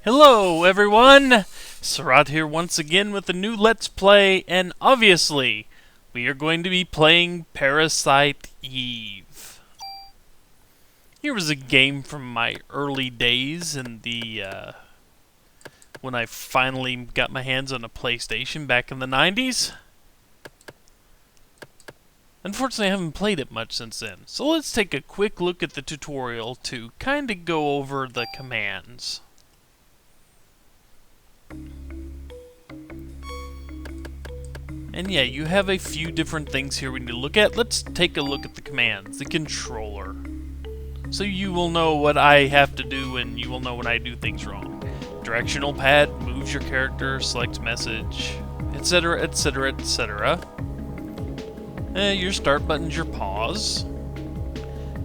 Hello everyone! Sarat here once again with a new Let's Play, and obviously, we are going to be playing Parasite Eve. Here was a game from my early days in the, when I finally got my hands on a PlayStation back in the 90s. Unfortunately, I haven't played it much since then, so let's take a quick look at the tutorial to kinda go over the commands. And yeah, you have a few different things here we need to look at. Let's take a look at the commands, the controller. So you will know what I have to do and you will know when I do things wrong. Directional pad moves your character, selects message, etc, etc, etc. Your start button's your pause.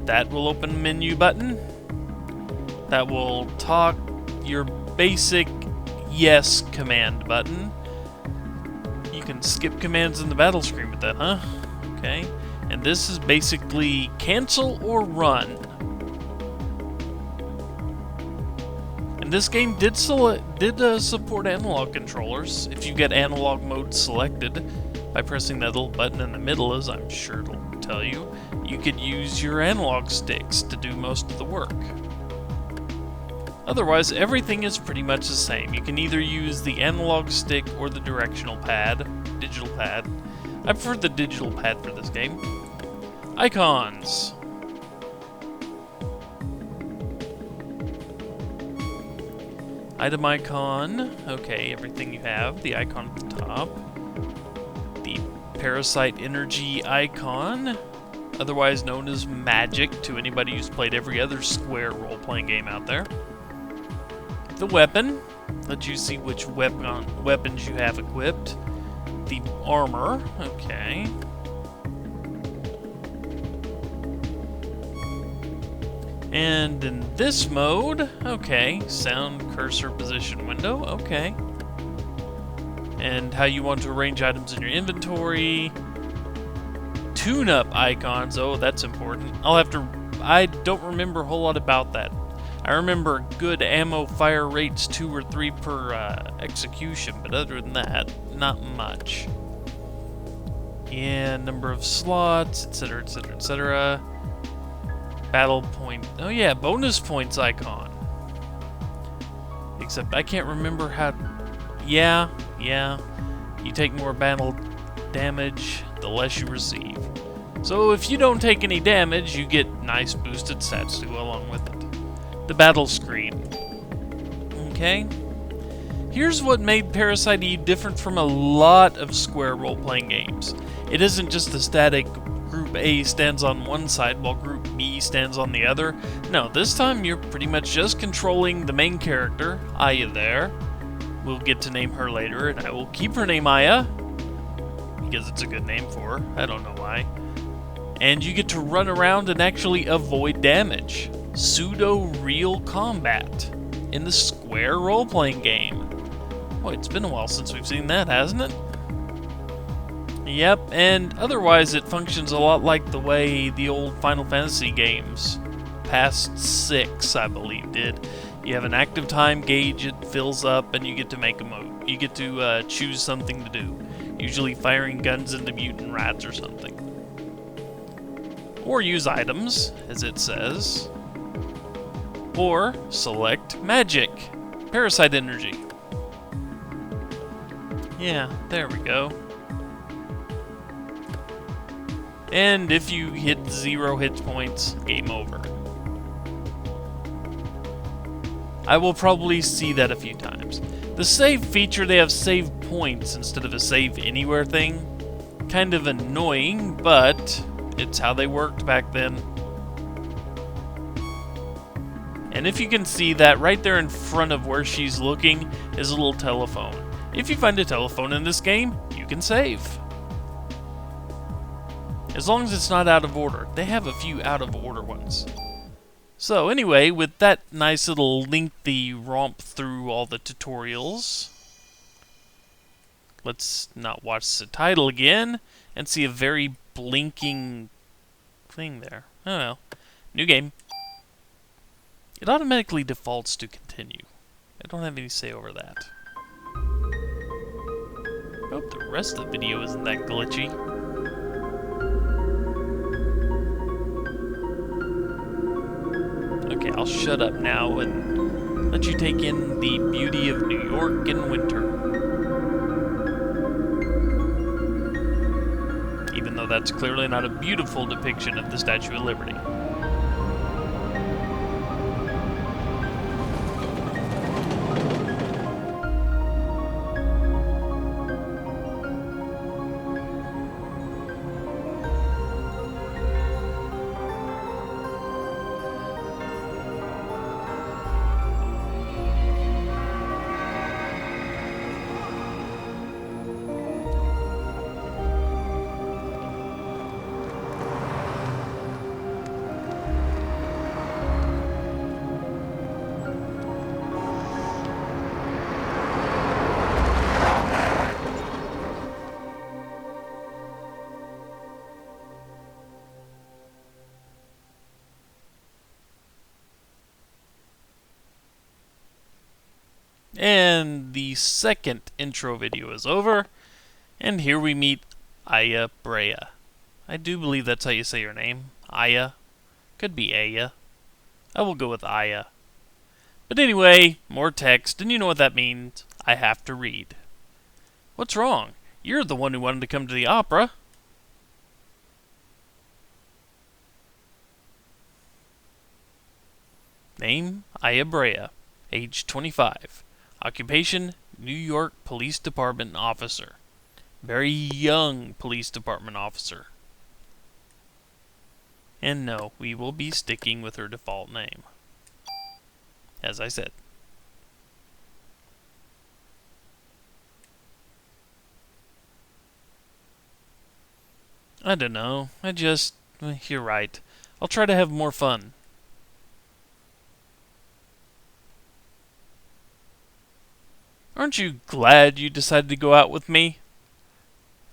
That will open a menu button. That will talk your basic yes command button. You can skip commands in the battle screen with that, huh? Okay. And this is basically cancel or run. And this game did support analog controllers. If you get analog mode selected by pressing that little button in the middle, as I'm sure it'll tell you, you could use your analog sticks to do most of the work. Otherwise, everything is pretty much the same. You can either use the analog stick or the directional pad, digital pad. I prefer the digital pad for this game. Icons. Item icon. Okay, everything you have. The icon at the top. The Parasite energy icon, otherwise known as magic to anybody who's played every other Square role-playing game out there. The weapon, lets you see which weapons you have equipped. The armor, okay. And in this mode, okay, sound cursor position window, okay. And how you want to arrange items in your inventory. Tune-up icons, oh, that's important. I don't remember a whole lot about that. I remember good ammo fire rates 2 or 3 per execution, but other than that, not much. Yeah, number of slots, etc, etc, etc. Battle point, oh yeah, bonus points icon. Except I can't remember how, yeah, you take more battle damage, the less you receive. So if you don't take any damage, you get nice boosted stats to go along with it. The battle screen. Okay. Here's what made Parasite Eve different from a lot of Square role-playing games. It isn't just the static Group A stands on one side while Group B stands on the other. No, this time you're pretty much just controlling the main character, Aya there. We'll get to name her later, and I will keep her name Aya, because it's a good name for her. I don't know why. And you get to run around and actually avoid damage. Pseudo-real combat in the Square role-playing game. Boy, it's been a while since we've seen that, hasn't it? Yep, and otherwise it functions a lot like the way the old Final Fantasy games, past 6, I believe, did. You have an active time gauge, it fills up, and you get to make a move. You get to choose something to do. Usually firing guns into mutant rats or something. Or use items, as it says. Or select magic, Parasite energy. Yeah, there we go. And if you hit 0 hit points, game over. I will probably see that a few times. The save feature, they have save points instead of a save anywhere thing. Kind of annoying, but it's how they worked back then. And if you can see that, right there in front of where she's looking is a little telephone. If you find a telephone in this game, you can save. As long as it's not out of order. They have a few out of order ones. So anyway, with that nice little lengthy romp through all the tutorials, let's not watch the title again and see a very blinking thing there. Oh well. New game. It automatically defaults to continue. I don't have any say over that. I hope the rest of the video isn't that glitchy. Okay, I'll shut up now and let you take in the beauty of New York in winter. Even though that's clearly not a beautiful depiction of the Statue of Liberty. And the second intro video is over, and here we meet Aya Brea. I do believe that's how you say your name. Aya. Could be Aya. I will go with Aya. But anyway, more text, and you know what that means. I have to read. What's wrong? You're the one who wanted to come to the opera. Name, Aya Brea. Age 25. Occupation, New York Police Department officer. Very young police department officer. And no, we will be sticking with her default name. As I said. I don't know. You're right. I'll try to have more fun. Aren't you glad you decided to go out with me?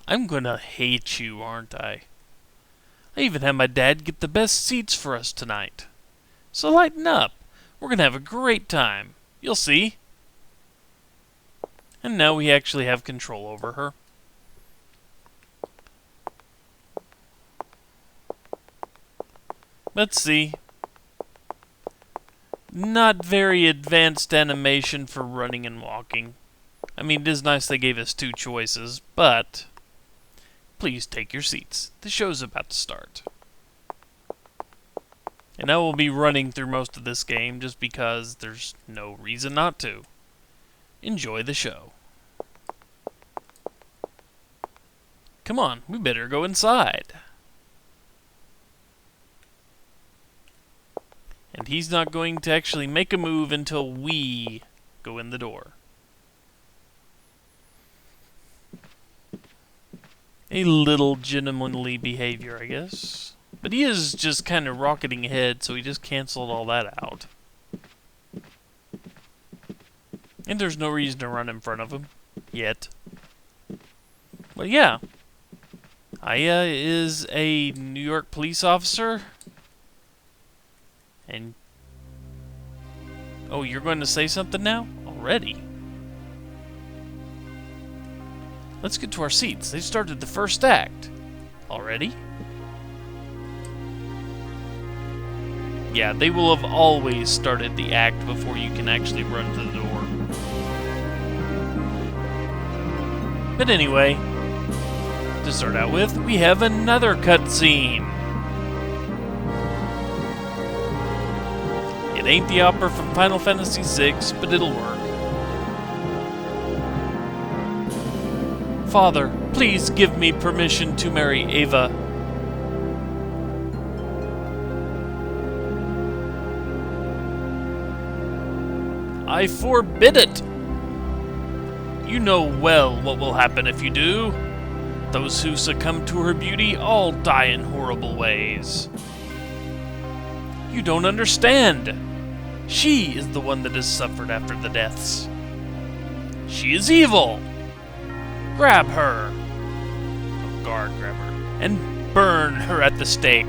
I'm gonna hate you, aren't I? I even had my dad get the best seats for us tonight. So lighten up. We're gonna have a great time. You'll see. And now we actually have control over her. Let's see. Not very advanced animation for running and walking. I mean, it is nice they gave us two choices, but please take your seats. The show's about to start. And I will be running through most of this game just because there's no reason not to. Enjoy the show. Come on, we better go inside. And he's not going to actually make a move until we go in the door. A little gentlemanly behavior, I guess. But he is just kind of rocketing ahead, so he just canceled all that out. And there's no reason to run in front of him. Yet. But yeah. Aya is a New York police officer. And... oh, you're going to say something now? Already? Let's get to our seats. They've started the first act. Already? Yeah, they will have always started the act before you can actually run to the door. But anyway, to start out with, we have another cutscene. It ain't the opera from Final Fantasy VI, but it'll work. Father, please give me permission to marry Ava. I forbid it! You know well what will happen if you do. Those who succumb to her beauty all die in horrible ways. You don't understand. She is the one that has suffered after the deaths. She is evil. Grab her. Oh, guard, grab her. And burn her at the stake.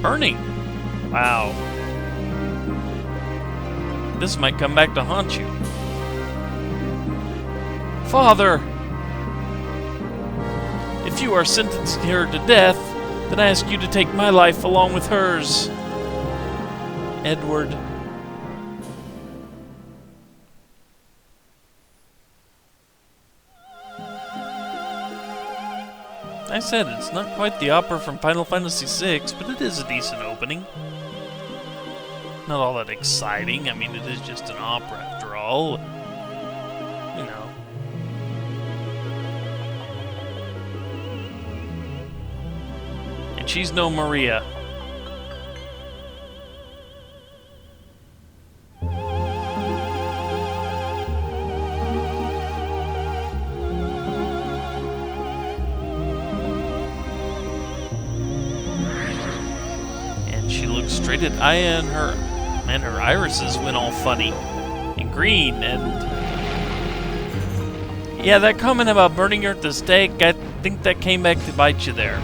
Burning. Wow. this might come back to haunt you. Father! If you are sentencing her to death, then I ask you to take my life along with hers. Edward. I said it's not quite the opera from Final Fantasy VI, but it is a decent opening. Not all that exciting. I mean, it is just an opera after all. You know. And she's no Maria. And she looks straight at Aya, and her irises went all funny and green. And yeah, that comment about burning her at the stake, I think that came back to bite you there.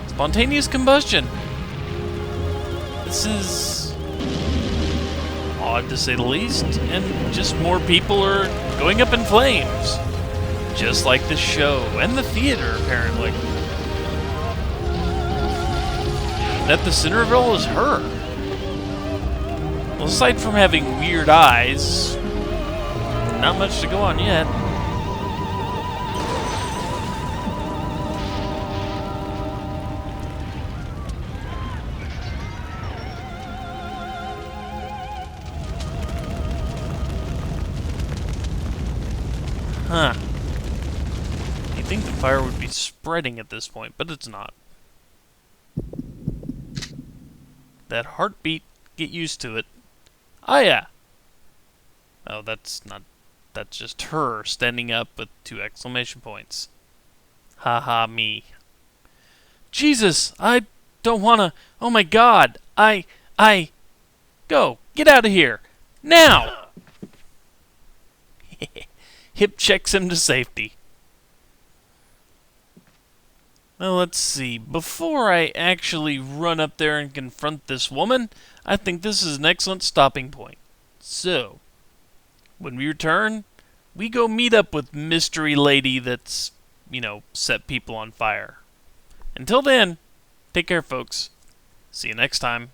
Spontaneous combustion. This is odd to say the least, and just more people are going up in flames. Just like the show and the theater, apparently. And at the center of it all is her. Well, aside from having weird eyes, not much to go on yet. Huh. You'd think the fire would be spreading at this point, but it's not. That heartbeat, get used to it. Aya! Oh, that's just her standing up with 2 exclamation points. Haha, me. Jesus, I don't wanna... Oh my god, Go, get out of here, now! Hip checks him to safety. Well, let's see. Before I actually run up there and confront this woman, I think this is an excellent stopping point. So, when we return, we go meet up with mystery lady that's, set people on fire. Until then, take care, folks. See you next time.